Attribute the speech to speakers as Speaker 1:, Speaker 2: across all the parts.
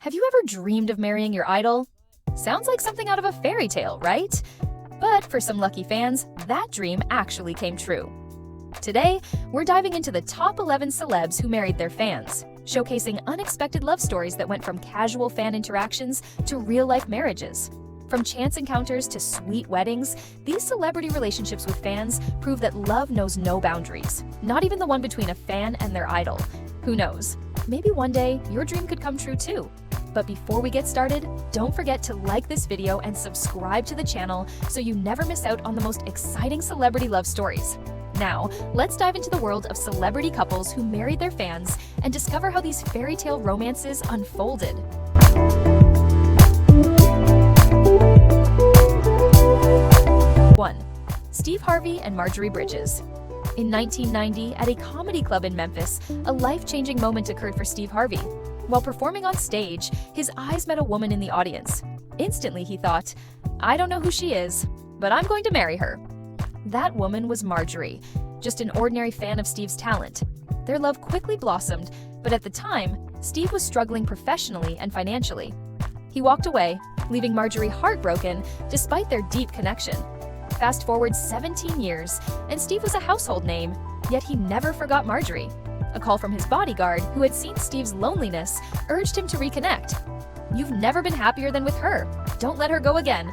Speaker 1: Have you ever dreamed of marrying your idol? Sounds like something out of a fairy tale, right? But for some lucky fans, that dream actually came true. Today, we're diving into the top 11 celebs who married their fans, showcasing unexpected love stories that went from casual fan interactions to real-life marriages. From chance encounters to sweet weddings, these celebrity relationships with fans prove that love knows no boundaries, not even the one between a fan and their idol. Who knows? Maybe one day your dream could come true too. But before we get started, don't forget to like this video and subscribe to the channel so you never miss out on the most exciting celebrity love stories. Now, let's dive into the world of celebrity couples who married their fans and discover how these fairy tale romances unfolded. 1. Steve Harvey and Marjorie Bridges. In 1990, at a comedy club in Memphis, a life-changing moment occurred for Steve Harvey. While performing on stage, his eyes met a woman in the audience. Instantly, he thought, "I don't know who she is, but I'm going to marry her." That woman was Marjorie, just an ordinary fan of Steve's talent. Their love quickly blossomed, but at the time, Steve was struggling professionally and financially. He walked away, leaving Marjorie heartbroken despite their deep connection. Fast forward 17 years, and Steve was a household name, yet he never forgot Marjorie. A call from his bodyguard, who had seen Steve's loneliness, urged him to reconnect. "You've never been happier than with her. Don't let her go again."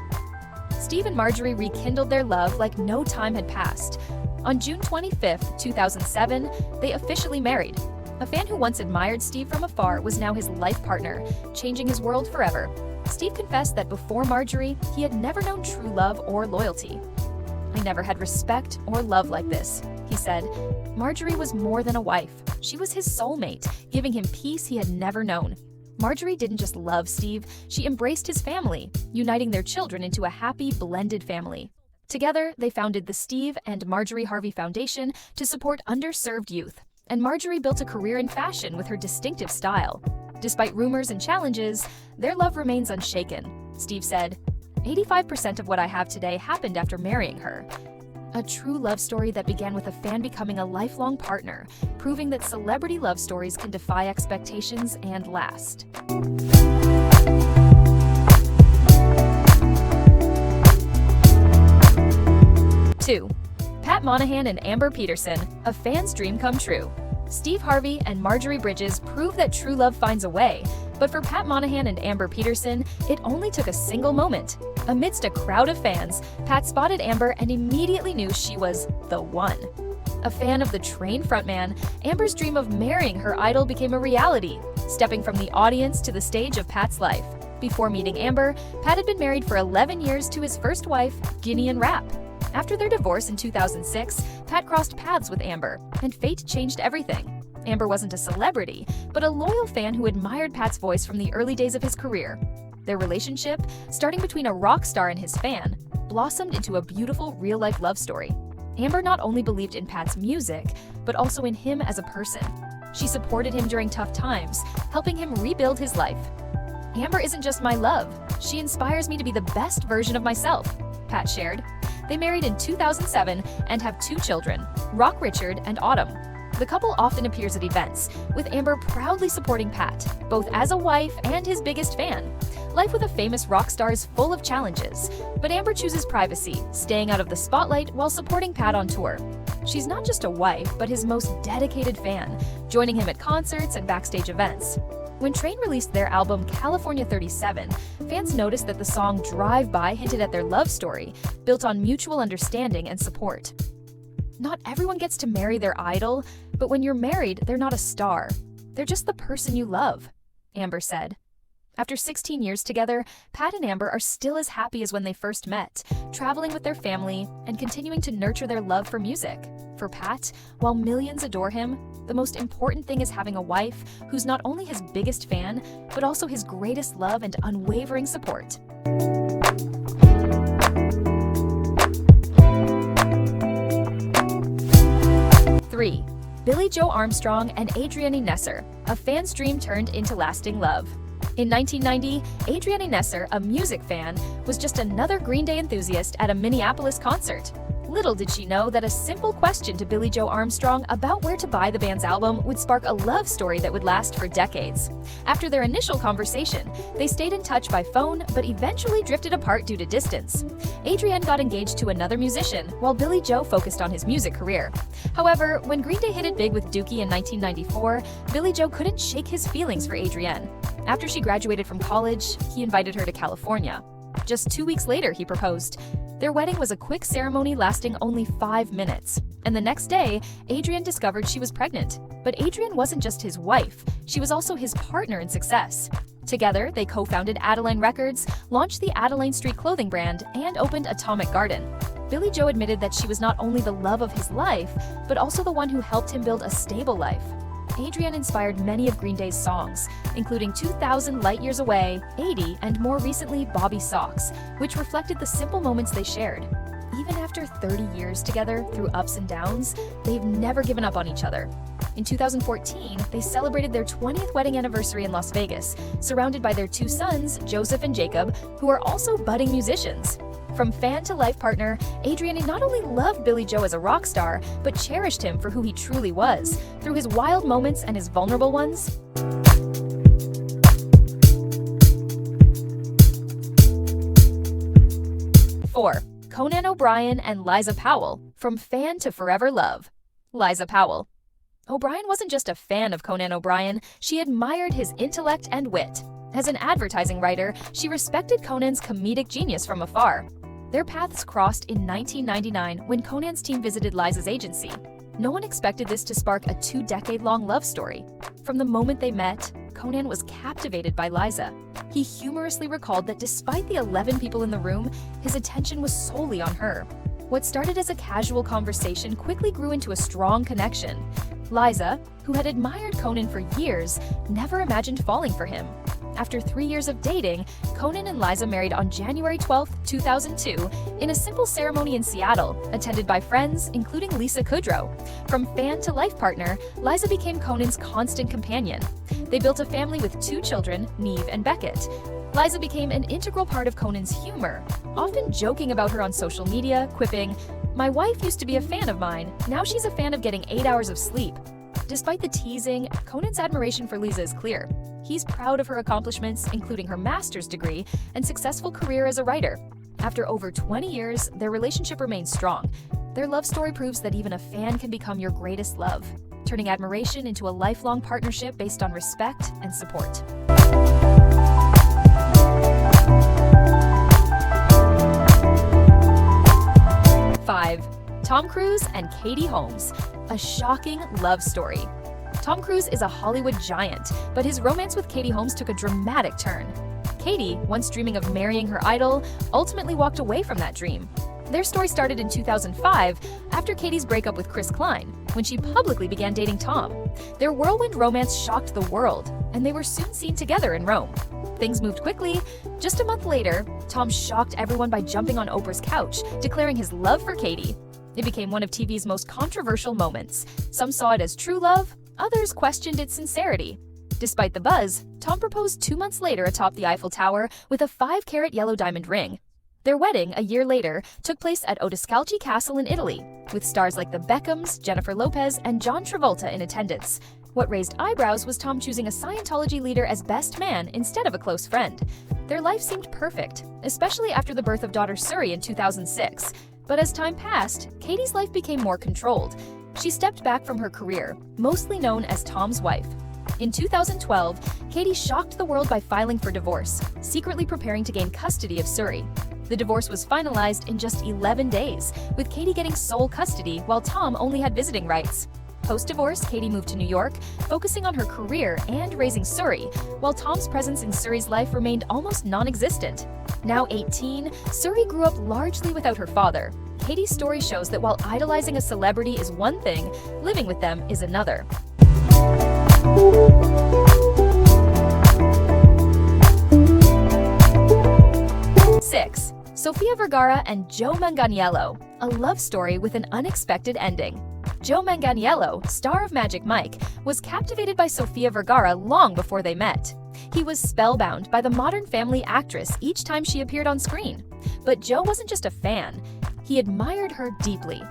Speaker 1: Steve and Marjorie rekindled their love like no time had passed. On June 25, 2007, they officially married. A fan who once admired Steve from afar was now his life partner, changing his world forever. Steve confessed that before Marjorie, he had never known true love or loyalty. "I never had respect or love like this," he said. Marjorie was more than a wife. She was his soulmate, giving him peace he had never known. Marjorie didn't just love Steve, she embraced his family, uniting their children into a happy, blended family. Together, they founded the Steve and Marjorie Harvey Foundation to support underserved youth, and Marjorie built a career in fashion with her distinctive style. Despite rumors and challenges, their love remains unshaken. Steve said, "85% of what I have today happened after marrying her." A true love story that began with a fan becoming a lifelong partner, proving that celebrity love stories can defy expectations and last. 2. Pat Monahan and Amber Peterson, a fan's dream come true. Steve Harvey and Marjorie Bridges prove that true love finds a way, but for Pat Monahan and Amber Peterson, it only took a single moment. Amidst a crowd of fans, Pat spotted Amber and immediately knew she was the one. A fan of the Train frontman, Amber's dream of marrying her idol became a reality, stepping from the audience to the stage of Pat's life. Before meeting Amber, Pat had been married for 11 years to his first wife, Guinean Rap. After their divorce in 2006, Pat crossed paths with Amber, and fate changed everything. Amber wasn't a celebrity, but a loyal fan who admired Pat's voice from the early days of his career. Their relationship, starting between a rock star and his fan, blossomed into a beautiful real-life love story. Amber not only believed in Pat's music, but also in him as a person. She supported him during tough times, helping him rebuild his life. "Amber isn't just my love. She inspires me to be the best version of myself," Pat shared. They married in 2007 and have 2 children, Rock Richard and Autumn. The couple often appears at events, with Amber proudly supporting Pat, both as a wife and his biggest fan. Life with a famous rock star is full of challenges, but Amber chooses privacy, staying out of the spotlight while supporting Pat on tour. She's not just a wife, but his most dedicated fan, joining him at concerts and backstage events. When Train released their album California 37, fans noticed that the song Drive By hinted at their love story, built on mutual understanding and support. "Not everyone gets to marry their idol, but when you're married, they're not a star. They're just the person you love," Amber said. After 16 years together, Pat and Amber are still as happy as when they first met, traveling with their family and continuing to nurture their love for music. For Pat, while millions adore him, the most important thing is having a wife who's not only his biggest fan, but also his greatest love and unwavering support. 3. Billie Joe Armstrong and Adrienne Nesser, a fan's dream turned into lasting love. In 1990, Adrienne Nesser, a music fan, was just another Green Day enthusiast at a Minneapolis concert. Little did she know that a simple question to Billie Joe Armstrong about where to buy the band's album would spark a love story that would last for decades. After their initial conversation, they stayed in touch by phone but eventually drifted apart due to distance. Adrienne got engaged to another musician while Billie Joe focused on his music career. However, when Green Day hit it big with Dookie in 1994, Billie Joe couldn't shake his feelings for Adrienne. After she graduated from college, he invited her to California. Just 2 weeks later, he proposed. Their wedding was a quick ceremony lasting only 5 minutes. And the next day, Adrienne discovered she was pregnant. But Adrienne wasn't just his wife, she was also his partner in success. Together, they co-founded Adeline Records, launched the Adeline Street clothing brand, and opened Atomic Garden. Billie Joe admitted that she was not only the love of his life, but also the one who helped him build a stable life. Adrienne inspired many of Green Day's songs, including 2000 Light Years Away, 80, and more recently Bobby Socks, which reflected the simple moments they shared. Even after 30 years together through ups and downs, they've never given up on each other. In 2014, they celebrated their 20th wedding anniversary in Las Vegas, surrounded by their 2 sons, Joseph and Jacob, who are also budding musicians. From fan to life partner, Adrienne not only loved Billie Joe as a rock star, but cherished him for who he truly was, through his wild moments and his vulnerable ones. Four, Conan O'Brien and Liza Powell, from fan to forever love. Liza Powell. O'Brien wasn't just a fan of Conan O'Brien, she admired his intellect and wit. As an advertising writer, she respected Conan's comedic genius from afar. Their paths crossed in 1999 when Conan's team visited Liza's agency. No one expected this to spark a 2-decade-long love story. From the moment they met, Conan was captivated by Liza. He humorously recalled that despite the 11 people in the room, his attention was solely on her. What started as a casual conversation quickly grew into a strong connection. Liza, who had admired Conan for years, never imagined falling for him. After 3 years of dating, Conan and Liza married on January 12, 2002, in a simple ceremony in Seattle, attended by friends, including Lisa Kudrow. From fan to life partner, Liza became Conan's constant companion. They built a family with 2 children, Neve and Beckett. Liza became an integral part of Conan's humor, often joking about her on social media, quipping, "My wife used to be a fan of mine, now she's a fan of getting 8 hours of sleep." Despite the teasing, Conan's admiration for Liza is clear. He's proud of her accomplishments, including her master's degree and successful career as a writer. After over 20 years, their relationship remains strong. Their love story proves that even a fan can become your greatest love, turning admiration into a lifelong partnership based on respect and support. 5. Tom Cruise and Katie Holmes, a shocking love story. Tom Cruise is a Hollywood giant, but his romance with Katie Holmes took a dramatic turn. Katie, once dreaming of marrying her idol, ultimately walked away from that dream. Their story started in 2005 after Katie's breakup with Chris Klein, when she publicly began dating Tom. Their whirlwind romance shocked the world, and they were soon seen together in Rome. Things moved quickly. Just a month later, Tom shocked everyone by jumping on Oprah's couch, declaring his love for Katie. It became one of TV's most controversial moments. Some saw it as true love, others questioned its sincerity. Despite the buzz, Tom proposed 2 months later atop the Eiffel Tower with a 5-carat yellow diamond ring. Their wedding, a year later, took place at Odescalchi Castle in Italy, with stars like the Beckhams, Jennifer Lopez, and John Travolta in attendance. What raised eyebrows was Tom choosing a Scientology leader as best man instead of a close friend. Their life seemed perfect, especially after the birth of daughter Suri in 2006. But as time passed, Katie's life became more controlled. She stepped back from her career, mostly known as Tom's wife. In 2012, Katie shocked the world by filing for divorce, secretly preparing to gain custody of Suri. The divorce was finalized in just 11 days, with Katie getting sole custody while Tom only had visiting rights. Post-divorce, Katie moved to New York, focusing on her career and raising Suri, while Tom's presence in Suri's life remained almost non-existent. Now 18, Suri grew up largely without her father. Katie's story shows that while idolizing a celebrity is one thing, living with them is another. 6. Sofia Vergara and Joe Manganiello, a love story with an unexpected ending. Joe Manganiello, star of Magic Mike, was captivated by Sofia Vergara long before they met. He was spellbound by the Modern Family actress each time she appeared on screen. But Joe wasn't just a fan. He admired her deeply.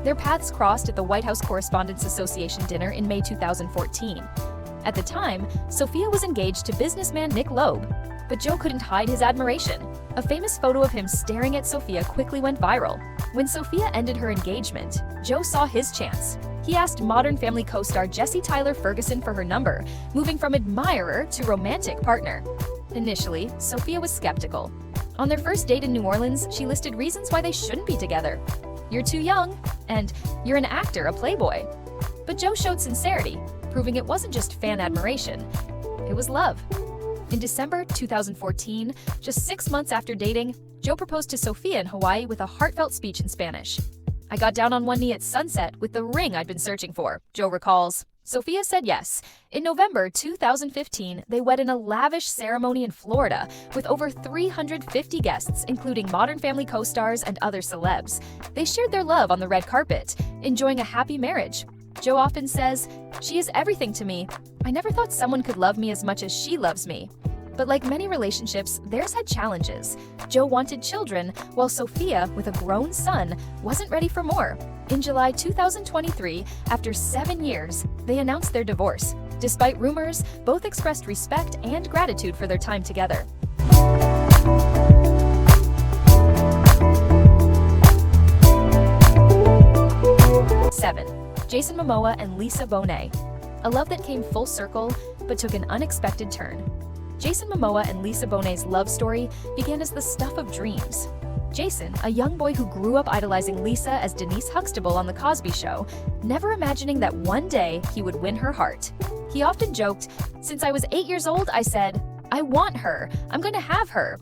Speaker 1: Their paths crossed at the White House Correspondents Association dinner in May 2014. At the time, Sofia was engaged to businessman Nick Loeb, but Joe couldn't hide his admiration. A famous photo of him staring at Sofia quickly went viral. When Sofia ended her engagement, Joe saw his chance. He asked Modern Family co-star Jessie Tyler Ferguson for her number, moving from admirer to romantic partner. Initially, Sofia was skeptical. On their first date in New Orleans, she listed reasons why they shouldn't be together. "You're too young," and "You're an actor, a playboy." But Joe showed sincerity, proving it wasn't just fan admiration, it was love. In December 2014, just 6 months after dating, Joe proposed to Sofia in Hawaii with a heartfelt speech in Spanish. "I got down on one knee at sunset with the ring I'd been searching for," Joe recalls. Sofia said yes. In November 2015, they wed in a lavish ceremony in Florida with over 350 guests, including Modern Family co-stars and other celebs. They shared their love on the red carpet, enjoying a happy marriage. Joe often says, "She is everything to me. I never thought someone could love me as much as she loves me." But like many relationships, theirs had challenges. Joe wanted children, while Sofia, with a grown son, wasn't ready for more. In July 2023, after 7 years, they announced their divorce. Despite rumors, both expressed respect and gratitude for their time together. 7. Jason Momoa and Liza Bonet. A love that came full circle, but took an unexpected turn. Jason Momoa and Liza Bonet's love story began as the stuff of dreams. Jason, a young boy who grew up idolizing Liza as Denise Huxtable on The Cosby Show, never imagining that one day he would win her heart. He often joked, "Since I was 8 years old, I said, I want her, I'm going to have her."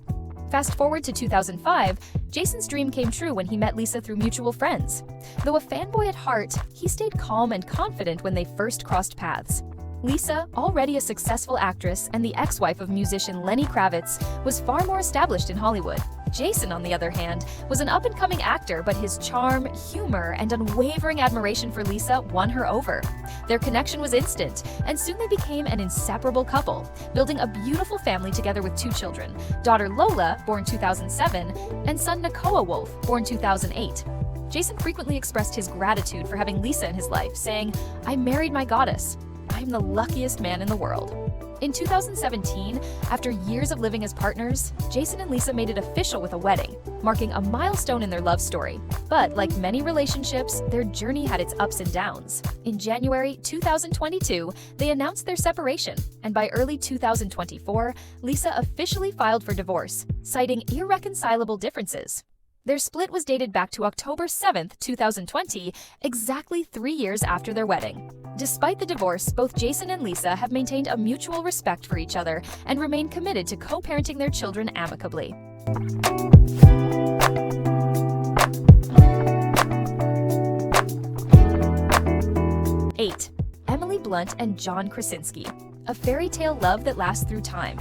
Speaker 1: Fast forward to 2005, Jason's dream came true when he met Liza through mutual friends. Though a fanboy at heart, he stayed calm and confident when they first crossed paths. Liza, already a successful actress and the ex-wife of musician Lenny Kravitz, was far more established in Hollywood. Jason, on the other hand, was an up-and-coming actor, but his charm, humor, and unwavering admiration for Liza won her over. Their connection was instant, and soon they became an inseparable couple, building a beautiful family together with 2 children, daughter Lola, born 2007, and son Nicole Wolf, born 2008. Jason frequently expressed his gratitude for having Liza in his life, saying, "I married my goddess. I'm the luckiest man in the world." In 2017, after years of living as partners, Jason and Liza made it official with a wedding, marking a milestone in their love story. But like many relationships, their journey had its ups and downs. In January 2022, they announced their separation, and by early 2024, Liza officially filed for divorce, citing irreconcilable differences. Their split was dated back to October 7, 2020, exactly 3 years after their wedding. Despite the divorce, both Jason and Liza have maintained a mutual respect for each other and remain committed to co-parenting their children amicably. 8. Emily Blunt and John Krasinski. A fairy tale love that lasts through time.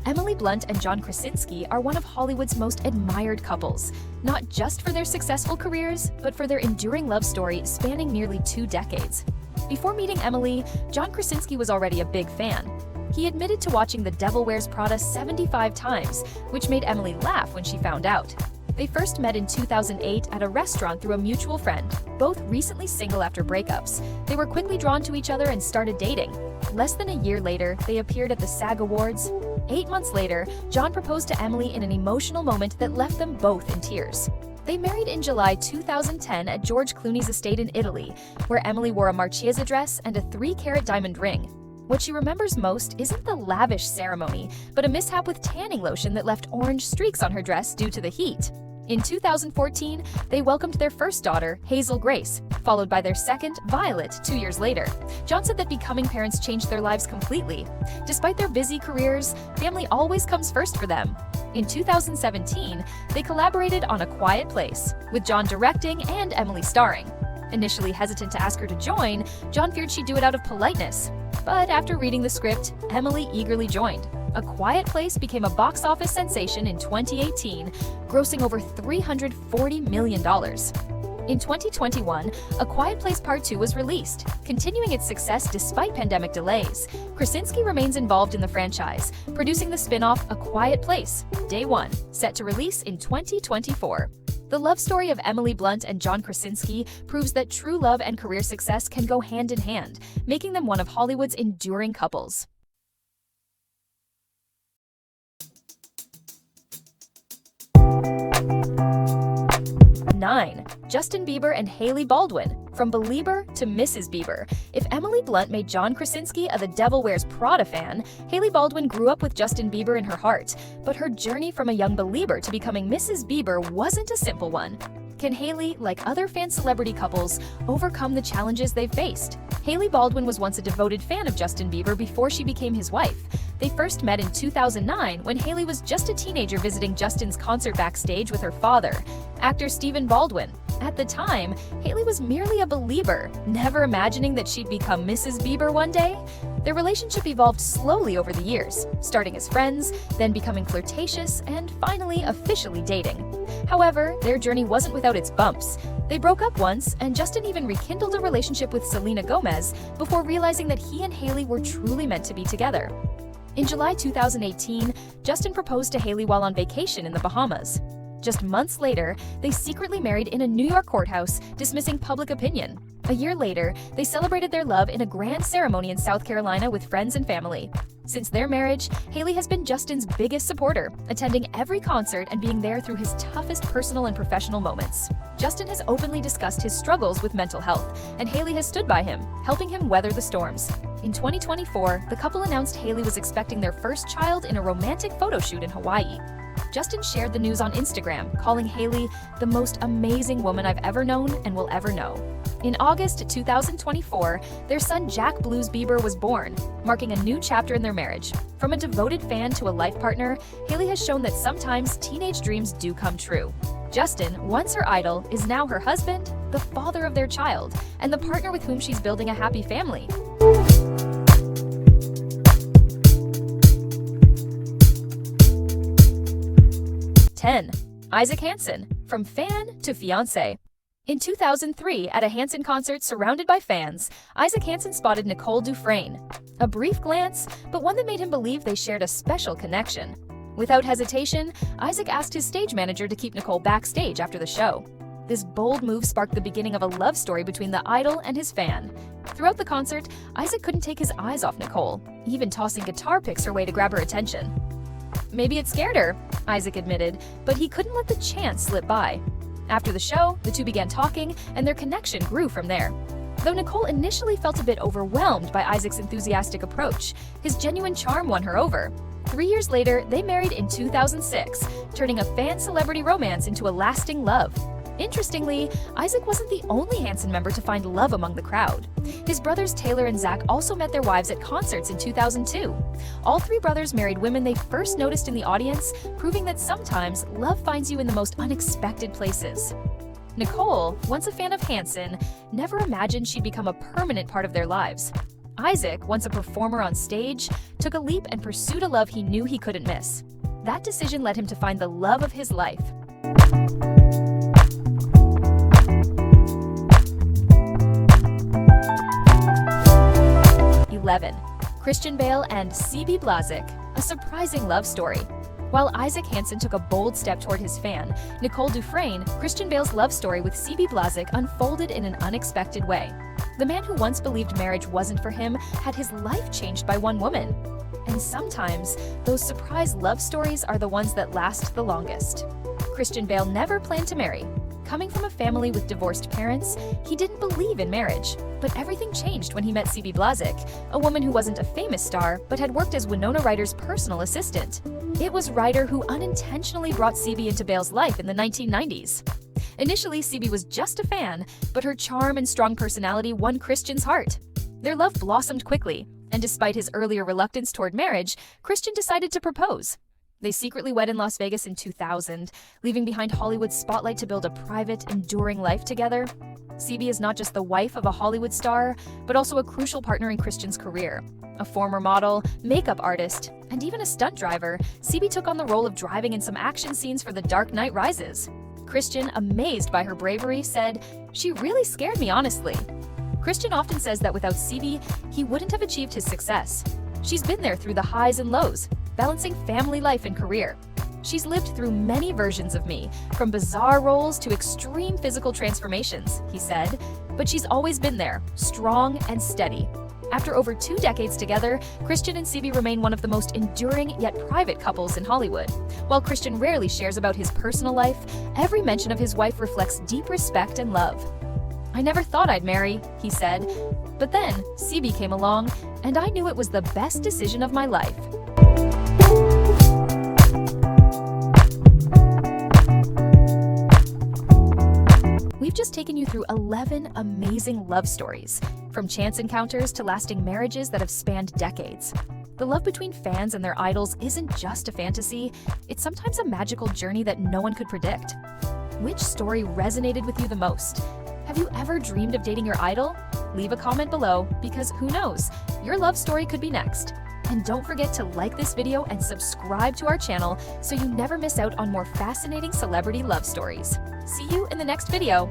Speaker 1: Emily Blunt and John Krasinski are one of Hollywood's most admired couples, not just for their successful careers, but for their enduring love story spanning nearly 2 decades. Before meeting Emily, John Krasinski was already a big fan. He admitted to watching The Devil Wears Prada 75 times, which made Emily laugh when she found out. They first met in 2008 at a restaurant through a mutual friend, both recently single after breakups. They were quickly drawn to each other and started dating. Less than a year later, they appeared at the SAG Awards. 8 months later, John proposed to Emily in an emotional moment that left them both in tears. They married in July 2010 at George Clooney's estate in Italy, where Emily wore a Marchesa dress and a 3-carat diamond ring. What she remembers most isn't the lavish ceremony, but a mishap with tanning lotion that left orange streaks on her dress due to the heat. In 2014, they welcomed their first daughter, Hazel Grace, followed by their second, Violet, 2 years later. John said that becoming parents changed their lives completely. Despite their busy careers, family always comes first for them. In 2017, they collaborated on A Quiet Place, with John directing and Emily starring. Initially hesitant to ask her to join, John feared she'd do it out of politeness. But after reading the script, Emily eagerly joined. A Quiet Place became a box office sensation in 2018, grossing over $340 million. In 2021, A Quiet Place Part 2 was released, continuing its success despite pandemic delays. Krasinski remains involved in the franchise, producing the spin-off A Quiet Place, Day 1, set to release in 2024. The love story of Emily Blunt and John Krasinski proves that true love and career success can go hand in hand, making them one of Hollywood's enduring couples. 9. Justin Bieber and Hailey Baldwin. From Belieber to Mrs. Bieber. If Emily Blunt made John Krasinski a The Devil Wears Prada fan, Hailey Baldwin grew up with Justin Bieber in her heart. But her journey from a young Belieber to becoming Mrs. Bieber wasn't a simple one. Can Hailey, like other fan celebrity couples, overcome the challenges they've faced? Hailey Baldwin was once a devoted fan of Justin Bieber before she became his wife. They first met in 2009 when Hailey was just a teenager visiting Justin's concert backstage with her father, actor Stephen Baldwin. At the time, Hailey was merely a Belieber, never imagining that she'd become Mrs. Bieber one day. Their relationship evolved slowly over the years, starting as friends, then becoming flirtatious, and finally officially dating. However, their journey wasn't without its bumps. They broke up once, and Justin even rekindled a relationship with Selena Gomez before realizing that he and Hailey were truly meant to be together. In July 2018, Justin proposed to Hailey while on vacation in the Bahamas. Just months later, they secretly married in a New York courthouse, dismissing public opinion. A year later, they celebrated their love in a grand ceremony in South Carolina with friends and family. Since their marriage, Hailey has been Justin's biggest supporter, attending every concert and being there through his toughest personal and professional moments. Justin has openly discussed his struggles with mental health, and Hailey has stood by him, helping him weather the storms. In 2024, the couple announced Hailey was expecting their first child in a romantic photo shoot in Hawaii. Justin shared the news on Instagram, calling Hailey the most amazing woman I've ever known and will ever know. In August 2024, their son Jack Blues Bieber was born, marking a new chapter in their marriage. From a devoted fan to a life partner, Hailey has shown that sometimes teenage dreams do come true. Justin, once her idol, is now her husband, the father of their child, and the partner with whom she's building a happy family. 10. Isaac Hansen. From fan to fiancé. In 2003, at a Hansen concert surrounded by fans, Isaac Hansen spotted Nicole Dufresne. A brief glance, but one that made him believe they shared a special connection. Without hesitation, Isaac asked his stage manager to keep Nicole backstage after the show. This bold move sparked the beginning of a love story between the idol and his fan. Throughout the concert, Isaac couldn't take his eyes off Nicole, even tossing guitar picks her way to grab her attention. Maybe it scared her, Isaac admitted, but he couldn't let the chance slip by. After the show, the two began talking, and their connection grew from there. Though Nicole initially felt a bit overwhelmed by Isaac's enthusiastic approach, his genuine charm won her over. 3 years later, they married in 2006, turning a fan-celebrity romance into a lasting love. Interestingly, Isaac wasn't the only Hansen member to find love among the crowd. His brothers Taylor and Zach also met their wives at concerts in 2002. All three brothers married women they first noticed in the audience, proving that sometimes love finds you in the most unexpected places. Nicole, once a fan of Hansen, never imagined she'd become a permanent part of their lives. Isaac, once a performer on stage, took a leap and pursued a love he knew he couldn't miss. That decision led him to find the love of his life. 11. Christian Bale and Sibi, a surprising love story. While Isaac Hansen took a bold step toward his fan, Nicole Dufresne, Christian Bale's love story with Sibi unfolded in an unexpected way. The man who once believed marriage wasn't for him had his life changed by one woman. And sometimes, those surprise love stories are the ones that last the longest. Christian Bale never planned to marry. Coming from a family with divorced parents, he didn't believe in marriage. But everything changed when he met Sibi, a woman who wasn't a famous star, but had worked as Winona Ryder's personal assistant. It was Ryder who unintentionally brought Sibi into Bale's life in the 1990s. Initially, Sibi was just a fan, but her charm and strong personality won Christian's heart. Their love blossomed quickly, and despite his earlier reluctance toward marriage, Christian decided to propose. They secretly wed in Las Vegas in 2000, leaving behind Hollywood's spotlight to build a private, enduring life together. Sibi is not just the wife of a Hollywood star, but also a crucial partner in Christian's career. A former model, makeup artist, and even a stunt driver, Sibi took on the role of driving in some action scenes for The Dark Knight Rises. Christian, amazed by her bravery, said, "She really scared me, honestly." Christian often says that without Sibi, he wouldn't have achieved his success. She's been there through the highs and lows, balancing family life and career. She's lived through many versions of me, from bizarre roles to extreme physical transformations, he said. But she's always been there, strong and steady. After over 2 decades together, Christian and Sibi remain one of the most enduring yet private couples in Hollywood. While Christian rarely shares about his personal life, every mention of his wife reflects deep respect and love. "I never thought I'd marry," he said. "But then, Sibi came along, and I knew it was the best decision of my life." We've just taken you through 11 amazing love stories, from chance encounters to lasting marriages that have spanned decades. The love between fans and their idols isn't just a fantasy, it's sometimes a magical journey that no one could predict. Which story resonated with you the most? Have you ever dreamed of dating your idol? Leave a comment below, because who knows, your love story could be next. And don't forget to like this video and subscribe to our channel so you never miss out on more fascinating celebrity love stories. See you in the next video.